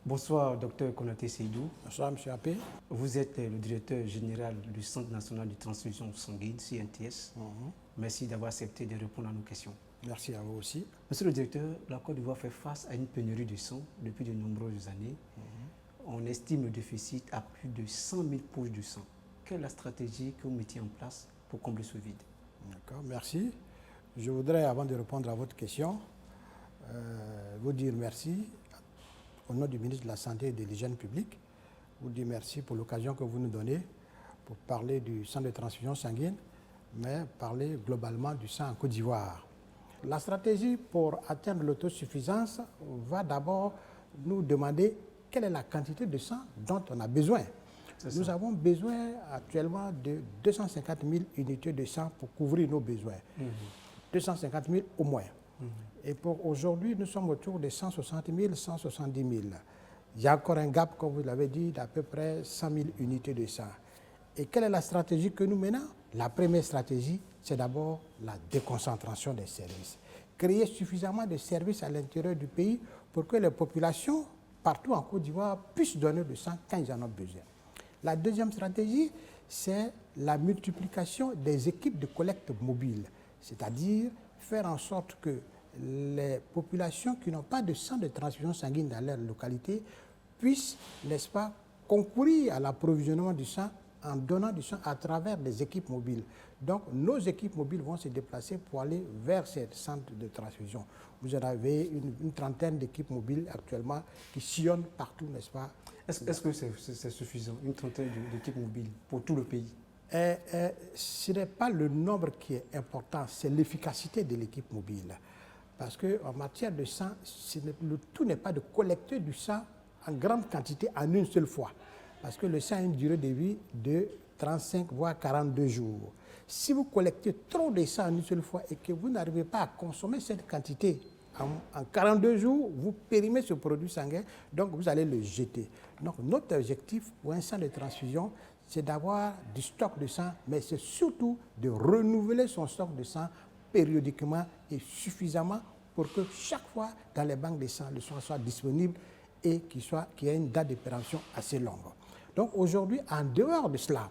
Bonsoir, docteur Konaté Seydou. Bonsoir, M. Appé. Vous êtes le directeur général du Centre national de transfusion sanguine, CNTS. Merci d'avoir accepté de répondre à nos questions. Merci à vous aussi. Monsieur le directeur, la Côte d'Ivoire fait face à une pénurie de sang depuis de nombreuses années. On estime le déficit à plus de 100 000 poches de sang. Quelle est la stratégie que vous mettiez en place pour combler ce vide? D'accord, merci. Je voudrais, avant de répondre à votre question, vous dire merci au nom du ministre de la Santé et de l'Hygiène publique. Vous dire merci pour l'occasion que vous nous donnez pour parler du centre de transfusion sanguine, mais parler globalement du sang en Côte d'Ivoire. La stratégie pour atteindre l'autosuffisance va d'abord nous demander quelle est la quantité de sang dont on a besoin. Nous avons besoin actuellement de 250 000 unités de sang pour couvrir nos besoins. 250 000 au moins. Et pour aujourd'hui, nous sommes autour de 160 000, 170 000. Il y a encore un gap, comme vous l'avez dit, d'à peu près 100 000 unités de sang. Et quelle est la stratégie que nous menons? La première stratégie, c'est d'abord la déconcentration des services. Créer suffisamment de services à l'intérieur du pays pour que les populations, partout en Côte d'Ivoire, puissent donner du sang quand ils en ont besoin. La deuxième stratégie, c'est la multiplication des équipes de collecte mobile, c'est-à-dire faire en sorte que les populations qui n'ont pas de sang de transfusion sanguine dans leur localité puissent, n'est-ce pas, concourir à l'approvisionnement du sang en donnant du sang à travers des équipes mobiles. Donc, nos équipes mobiles vont se déplacer pour aller vers ces centres de transfusion. Vous en avez une trentaine d'équipes mobiles actuellement qui sillonnent partout, n'est-ce pas? Est-ce que c'est suffisant, une trentaine d'équipes mobiles pour tout le pays? Ce n'est pas le nombre qui est important, c'est l'efficacité de l'équipe mobile. Parce qu'en matière de sang, le tout n'est pas de collecter du sang en grande quantité en une seule fois. Parce que le sang a une durée de vie de 35 voire 42 jours. Si vous collectez trop de sang en une seule fois et que vous n'arrivez pas à consommer cette quantité en 42 jours, vous périmez ce produit sanguin, donc vous allez le jeter. Donc notre objectif pour un sang de transfusion, c'est d'avoir du stock de sang, mais c'est surtout de renouveler son stock de sang périodiquement et suffisamment pour que chaque fois dans les banques de sang, le sang soit disponible et qu'il y ait une date de péremption assez longue. Donc aujourd'hui, en dehors de cela,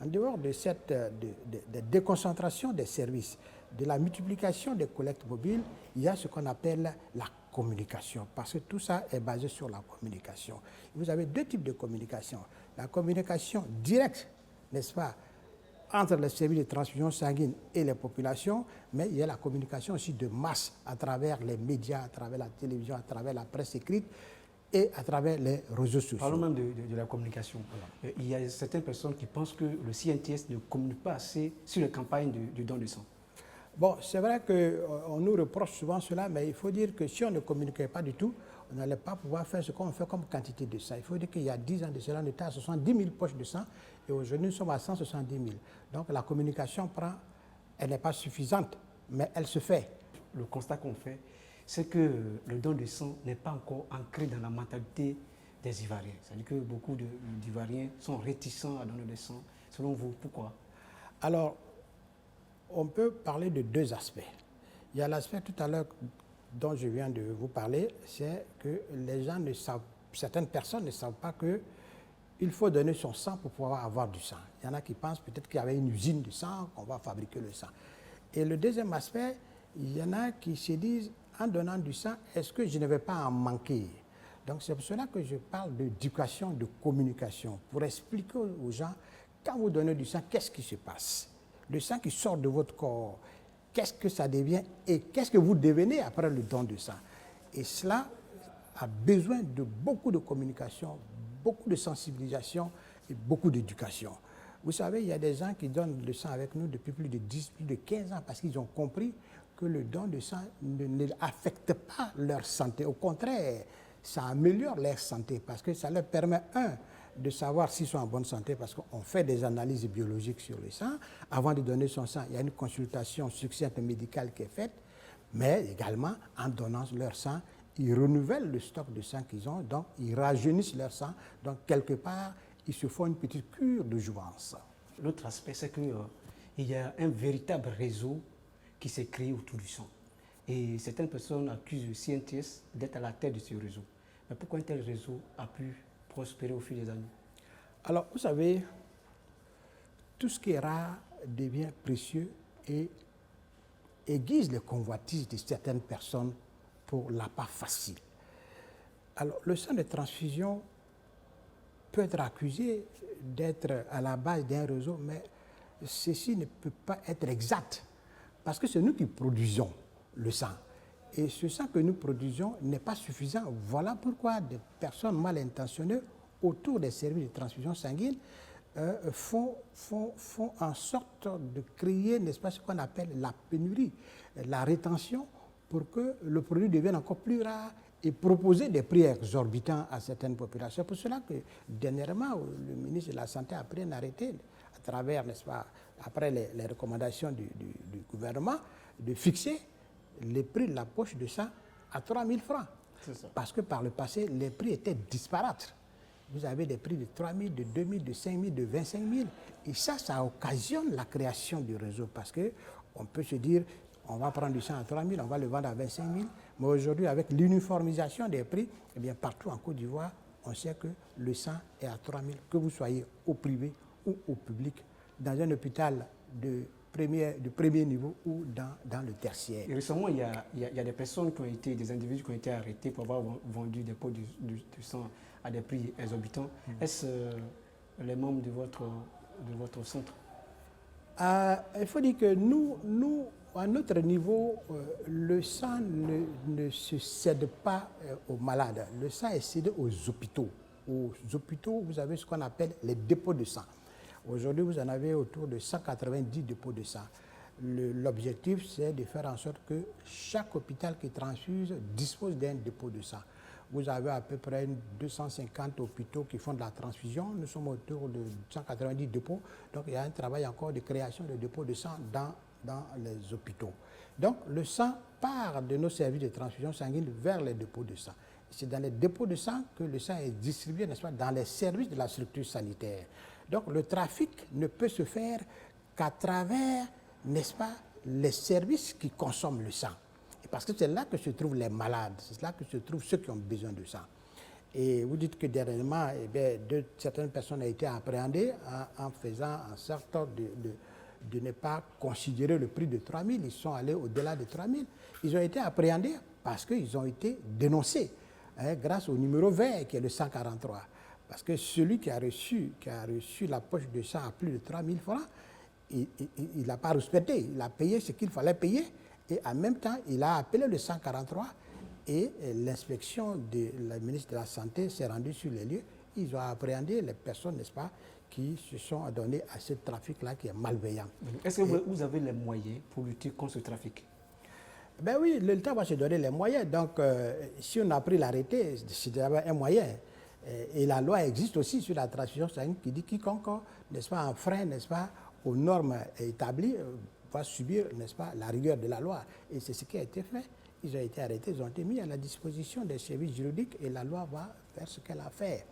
en dehors de cette de déconcentration des services, de la multiplication des collectes mobiles, il y a ce qu'on appelle la communication, parce que tout ça est basé sur la communication. Vous avez deux types de communication. La communication directe, n'est-ce pas, entre les services de transfusion sanguine et les populations, mais il y a la communication aussi de masse à travers les médias, à travers la télévision, à travers la presse écrite et à travers les réseaux sociaux. Parlons même de la communication. Voilà. Il y a certaines personnes qui pensent que le CNTS ne communique pas assez sur les campagnes de don de sang. Bon, c'est vrai qu'on nous reproche souvent cela, mais il faut dire que si on ne communiquait pas du tout, on n'allait pas pouvoir faire ce qu'on fait comme quantité de sang. Il faut dire qu'il y a 10 ans de cela, on était à 70 000 poches de sang et aujourd'hui nous sommes à 170 000. Donc la communication elle n'est pas suffisante, mais elle se fait. Le constat qu'on fait, c'est que le don de sang n'est pas encore ancré dans la mentalité des Ivoiriens. C'est-à-dire que beaucoup d'Ivoiriens sont réticents à donner du sang. Selon vous, pourquoi? Alors, on peut parler de deux aspects. Il y a l'aspect tout à l'heure dont je viens de vous parler, c'est que les gens ne savent, certaines personnes ne savent pas qu'il faut donner son sang pour pouvoir avoir du sang. Il y en a qui pensent peut-être qu'il y avait une usine de sang, qu'on va fabriquer le sang. Et le deuxième aspect, il y en a qui se disent, en donnant du sang, est-ce que je ne vais pas en manquer? Donc c'est pour cela que je parle d'éducation, de communication, pour expliquer aux gens, quand vous donnez du sang, qu'est-ce qui se passe? Le sang qui sort de votre corps, qu'est-ce que ça devient et qu'est-ce que vous devenez après le don de sang? Et cela a besoin de beaucoup de communication, beaucoup de sensibilisation et beaucoup d'éducation. Vous savez, il y a des gens qui donnent le sang avec nous depuis plus de 10, plus de 15 ans parce qu'ils ont compris que le don de sang ne affecte pas leur santé. Au contraire, ça améliore leur santé parce que ça leur permet, de savoir s'ils sont en bonne santé parce qu'on fait des analyses biologiques sur le sang. Avant de donner son sang, il y a une consultation succincte médicale qui est faite, mais également, en donnant leur sang, ils renouvellent le stock de sang qu'ils ont, donc ils rajeunissent leur sang, donc quelque part, ils se font une petite cure de jouvence. L'autre aspect, c'est qu'il y a un véritable réseau qui s'est créé autour du sang. Et certaines personnes accusent le CNTS d'être à la tête de ce réseau. Mais pourquoi un tel réseau a pu prospérer au fil des années? Alors, vous savez, tout ce qui est rare devient précieux et aiguise les convoitises de certaines personnes pour l'appât facile. Alors, le centre de transfusion peut être accusé d'être à la base d'un réseau, mais ceci ne peut pas être exact, parce que c'est nous qui produisons le sang. Et ce sang que nous produisons n'est pas suffisant. Voilà pourquoi des personnes mal intentionnées autour des services de transfusion sanguine font en sorte de créer, n'est-ce pas, ce qu'on appelle la pénurie, la rétention, pour que le produit devienne encore plus rare et proposer des prix exorbitants à certaines populations. C'est pour cela que dernièrement, le ministre de la Santé a pris un arrêté à travers, n'est-ce pas, après les recommandations du gouvernement, de fixer les prix de la poche de sang à 3 000 francs. Parce que par le passé, les prix étaient disparates. Vous avez des prix de 3 000, de 2 000, de 5 000, de 25 000. Et ça occasionne la création du réseau. Parce qu'on peut se dire, on va prendre du sang à 3 000, on va le vendre à 25 000. Mais aujourd'hui, avec l'uniformisation des prix, eh bien, partout en Côte d'Ivoire, on sait que le sang est à 3 000, que vous soyez au privé ou au public, dans un hôpital de premier niveau ou dans le tertiaire. Et récemment, il y a des personnes qui ont été, des individus qui ont été arrêtés pour avoir vendu des pots de sang à des prix exorbitants. Est-ce les membres de votre centre? Il faut dire que nous à notre niveau, le sang ne se cède pas aux malades. Le sang est cédé aux hôpitaux. Aux hôpitaux, vous avez ce qu'on appelle les dépôts de sang. Aujourd'hui, vous en avez autour de 190 dépôts de sang. L'objectif, c'est de faire en sorte que chaque hôpital qui transfuse dispose d'un dépôt de sang. Vous avez à peu près 250 hôpitaux qui font de la transfusion. Nous sommes autour de 190 dépôts. Donc, il y a un travail encore de création de dépôts de sang dans les hôpitaux. Donc, le sang part de nos services de transfusion sanguine vers les dépôts de sang. C'est dans les dépôts de sang que le sang est distribué, n'est-ce pas, dans les services de la structure sanitaire. Donc, le trafic ne peut se faire qu'à travers, n'est-ce pas, les services qui consomment le sang. Et parce que c'est là que se trouvent les malades, c'est là que se trouvent ceux qui ont besoin de sang. Et vous dites que dernièrement, eh bien, certaines personnes ont été appréhendées en faisant en sorte de ne pas considérer le prix de 3 000. Ils sont allés au-delà de 3 000. Ils ont été appréhendés parce qu'ils ont été dénoncés grâce au numéro vert qui est le 143. Parce que celui qui a reçu la poche de sang à plus de 3 000 francs, il n'a pas respecté. Il a payé ce qu'il fallait payer et en même temps, il a appelé le 143 et l'inspection de la ministre de la Santé s'est rendue sur les lieux. Ils ont appréhendé les personnes, n'est-ce pas, qui se sont adonnées à ce trafic-là qui est malveillant. Est-ce que vous avez les moyens pour lutter contre ce trafic? Ben oui, l'État va se donner les moyens. Donc, si on a pris l'arrêté, c'est d'abord un moyen. Et la loi existe aussi sur la transfusion sanguine qui dit quiconque, n'est-ce pas, enfreint, n'est-ce pas, aux normes établies, va subir, n'est-ce pas, la rigueur de la loi. Et c'est ce qui a été fait. Ils ont été arrêtés, ils ont été mis à la disposition des services juridiques et la loi va faire ce qu'elle a fait.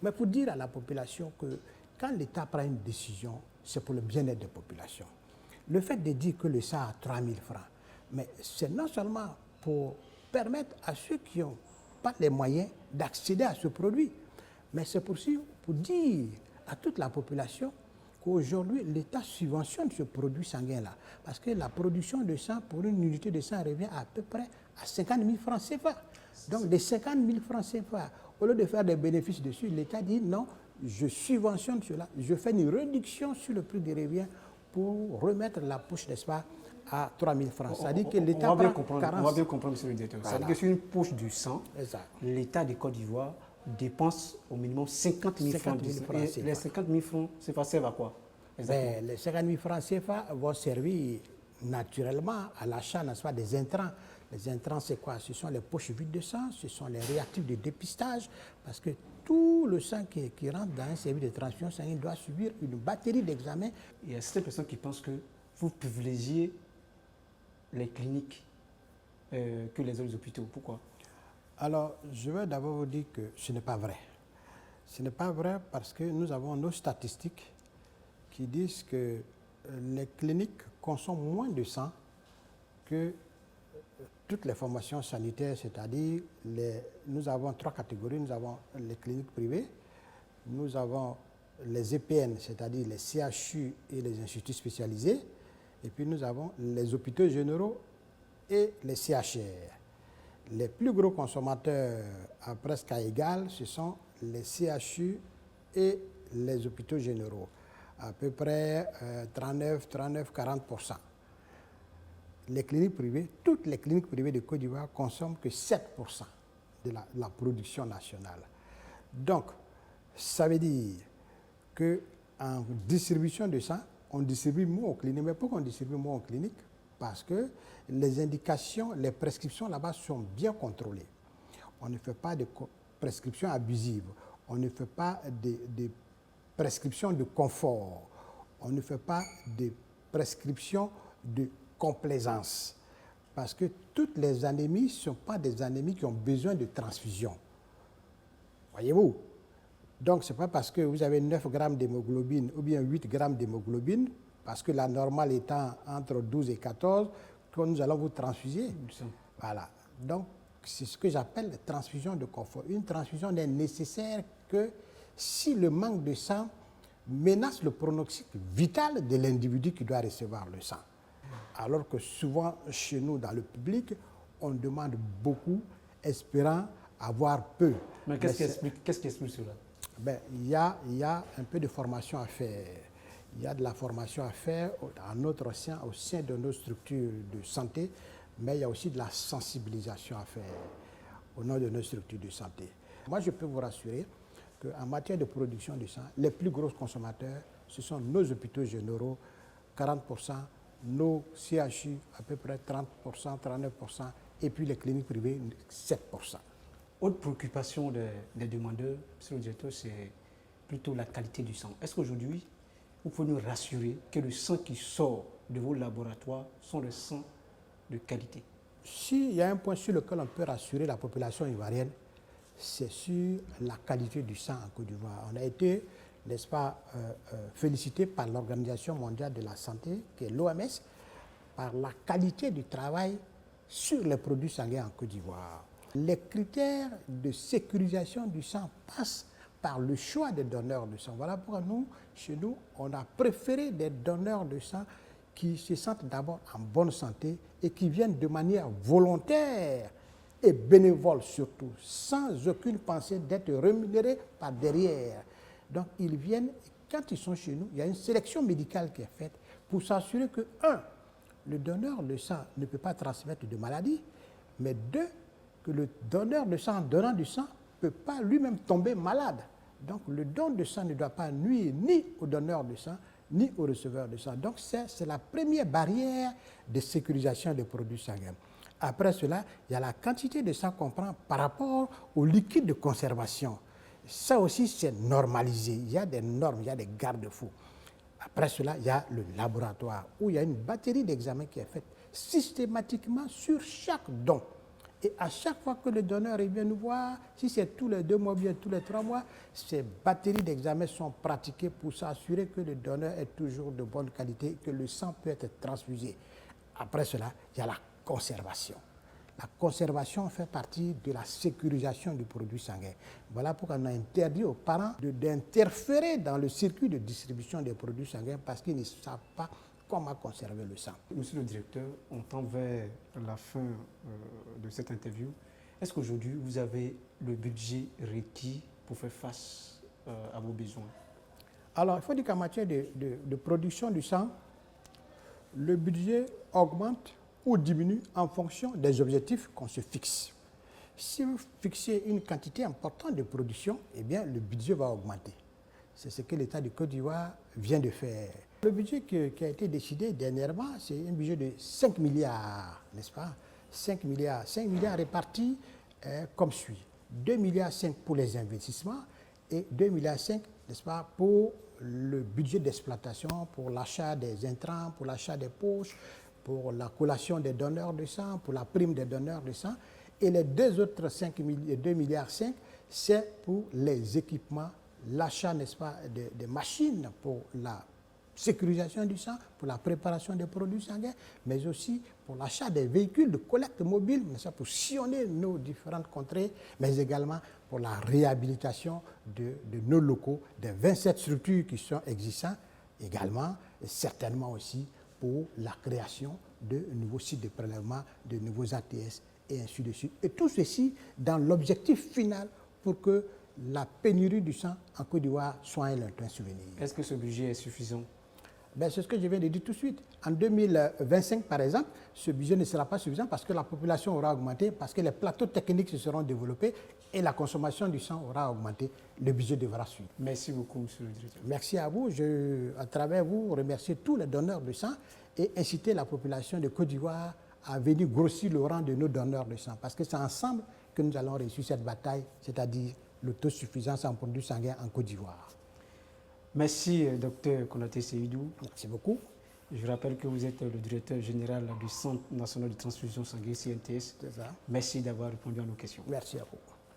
Mais pour dire à la population que quand l'État prend une décision, c'est pour le bien-être des populations. Le fait de dire que le sang a 3 000 francs, mais c'est non seulement pour permettre à ceux qui n'ont pas les moyens d'accéder à ce produit, mais c'est pour dire à toute la population qu'aujourd'hui, l'État subventionne ce produit sanguin-là. Parce que la production de sang pour une unité de sang revient à peu près à 50 000 francs CFA. Donc, des 50 000 francs CFA, au lieu de faire des bénéfices dessus, l'État dit non, je subventionne cela, je fais une réduction sur le prix des revient pour remettre la poche, n'est-ce pas, à 3 000 francs. C'est-à-dire que l'État on va bien comprendre, monsieur le directeur. Voilà. C'est-à-dire que sur une poche du sang, l'État de Côte d'Ivoire dépense au minimum 50 000 francs. Et les 50 000 francs CFA servent à quoi exactement? Les 50 000 francs CFA vont servir naturellement à l'achat, n'est-ce pas, des intrants. Les intrants, c'est quoi? Ce sont les poches vides de sang, ce sont les réactifs de dépistage, parce que tout le sang qui rentre dans un service de transfusion sanguine doit subir une batterie d'examens. Il y a certaines personnes qui pensent que vous privilégiez les cliniques que les autres hôpitaux. Pourquoi? Alors, je vais d'abord vous dire que ce n'est pas vrai. Ce n'est pas vrai parce que nous avons nos statistiques qui disent que les cliniques consomment moins de sang que toutes les formations sanitaires, c'est-à-dire nous avons 3 catégories. Nous avons les cliniques privées, nous avons les EPN, c'est-à-dire les CHU et les instituts spécialisés, et puis nous avons les hôpitaux généraux et les CHR. Les plus gros consommateurs à presque à égal, ce sont les CHU et les hôpitaux généraux, à peu près 39-40%. Les cliniques privées, toutes les cliniques privées de Côte d'Ivoire consomment que 7% de la production nationale. Donc, ça veut dire qu'en distribution de sang, on distribue moins aux cliniques. Mais pourquoi on distribue moins aux cliniques? Parce que les indications, les prescriptions là-bas sont bien contrôlées. On ne fait pas de prescriptions abusives. On ne fait pas de prescriptions de confort. On ne fait pas de prescriptions de complaisance. Parce que toutes les anémies ne sont pas des anémies qui ont besoin de transfusion. Voyez-vous? Donc, ce n'est pas parce que vous avez 9 grammes d'hémoglobine ou bien 8 grammes d'hémoglobine, parce que la normale étant entre 12 et 14, que nous allons vous transfuser. Voilà. Donc, c'est ce que j'appelle la transfusion de confort. Une transfusion n'est nécessaire que si le manque de sang menace le pronostic vital de l'individu qui doit recevoir le sang. Alors que souvent, chez nous, dans le public, on demande beaucoup, espérant avoir peu. Mais qu'est-ce qui explique cela? Il y a un peu de formation à faire. Il y a de la formation à faire au sein de nos structures de santé, mais il y a aussi de la sensibilisation à faire au nom de nos structures de santé. Moi, je peux vous rassurer qu'en matière de production de sang, les plus gros consommateurs, ce sont nos hôpitaux généraux, 40%, nos CHU, à peu près 30%, 39%, et puis les cliniques privées, 7%. Autre préoccupation des demandeurs, monsieur le directeur, c'est plutôt la qualité du sang. Est-ce qu'aujourd'hui, vous pouvez nous rassurer que le sang qui sort de vos laboratoires sont des sangs de qualité? S'il y a un point sur lequel on peut rassurer la population ivoirienne, c'est sur la qualité du sang en Côte d'Ivoire. On a été, n'est-ce pas, félicité par l'Organisation mondiale de la santé, qui est l'OMS, par la qualité du travail sur les produits sanguins en Côte d'Ivoire. Les critères de sécurisation du sang passent par le choix des donneurs de sang. Voilà pourquoi nous, chez nous, on a préféré des donneurs de sang qui se sentent d'abord en bonne santé et qui viennent de manière volontaire et bénévole surtout, sans aucune pensée d'être rémunérés par derrière. Donc ils viennent, quand ils sont chez nous, il y a une sélection médicale qui est faite pour s'assurer que, un, le donneur de sang ne peut pas transmettre de maladie, mais deux, que le donneur de sang, donnant du sang, ne peut pas lui-même tomber malade. Donc le don de sang ne doit pas nuire ni au donneur de sang, ni au receveur de sang. Donc c'est la première barrière de sécurisation des produits sanguins. Après cela, il y a la quantité de sang qu'on prend par rapport au liquide de conservation. Ça aussi, c'est normalisé. Il y a des normes, il y a des garde-fous. Après cela, il y a le laboratoire où il y a une batterie d'examens qui est faite systématiquement sur chaque don. Et à chaque fois que le donneur vient nous voir, si c'est tous les 2 mois, bien tous les 3 mois, ces batteries d'examens sont pratiquées pour s'assurer que le donneur est toujours de bonne qualité, que le sang peut être transfusé. Après cela, il y a la conservation. La conservation fait partie de la sécurisation du produit sanguin. Voilà pourquoi on a interdit aux parents d'interférer dans le circuit de distribution des produits sanguins parce qu'ils ne savent pas comment conserver le sang. Monsieur le directeur, on tend vers la fin de cette interview. Est-ce qu'aujourd'hui, vous avez le budget requis pour faire face à vos besoins? Alors, il faut dire qu'en matière de production du sang, le budget augmente ou diminue en fonction des objectifs qu'on se fixe. Si vous fixez une quantité importante de production, eh bien, le budget va augmenter. C'est ce que l'État du Côte d'Ivoire vient de faire. Le budget qui a été décidé dernièrement, c'est un budget de 5 milliards, n'est-ce pas? 5 milliards répartis comme suit. 2,5 milliards pour les investissements et 2,5 milliards, n'est-ce pas, pour le budget d'exploitation, pour l'achat des intrants, pour l'achat des poches, pour la collation des donneurs de sang, pour la prime des donneurs de sang. Et les deux autres 2,5 milliards, c'est pour les équipements, l'achat, n'est-ce pas, des machines pour la sécurisation du sang, pour la préparation des produits sanguins, mais aussi pour l'achat des véhicules de collecte mobile, pour sillonner nos différentes contrées, mais également pour la réhabilitation de nos locaux, des 27 structures qui sont existantes, également, et certainement aussi pour la création de nouveaux sites de prélèvement, de nouveaux ATS, et ainsi de suite. Et tout ceci dans l'objectif final pour que la pénurie du sang en Côte d'Ivoire soit un lointain souvenir. Est-ce que ce budget est suffisant? C'est ce que je viens de dire tout de suite. En 2025, par exemple, ce budget ne sera pas suffisant parce que la population aura augmenté, parce que les plateaux techniques se seront développés et la consommation du sang aura augmenté. Le budget devra suivre. Merci beaucoup, monsieur le directeur. Merci à vous. À travers vous, remercier tous les donneurs de sang et inciter la population de Côte d'Ivoire à venir grossir le rang de nos donneurs de sang. Parce que c'est ensemble que nous allons réussir cette bataille, c'est-à-dire l'autosuffisance en produits sanguins en Côte d'Ivoire. Merci, docteur Konaté Seydou. Merci beaucoup. Je rappelle que vous êtes le directeur général du Centre national de transfusion sanguine, CNTS. C'est ça. Merci d'avoir répondu à nos questions. Merci à vous.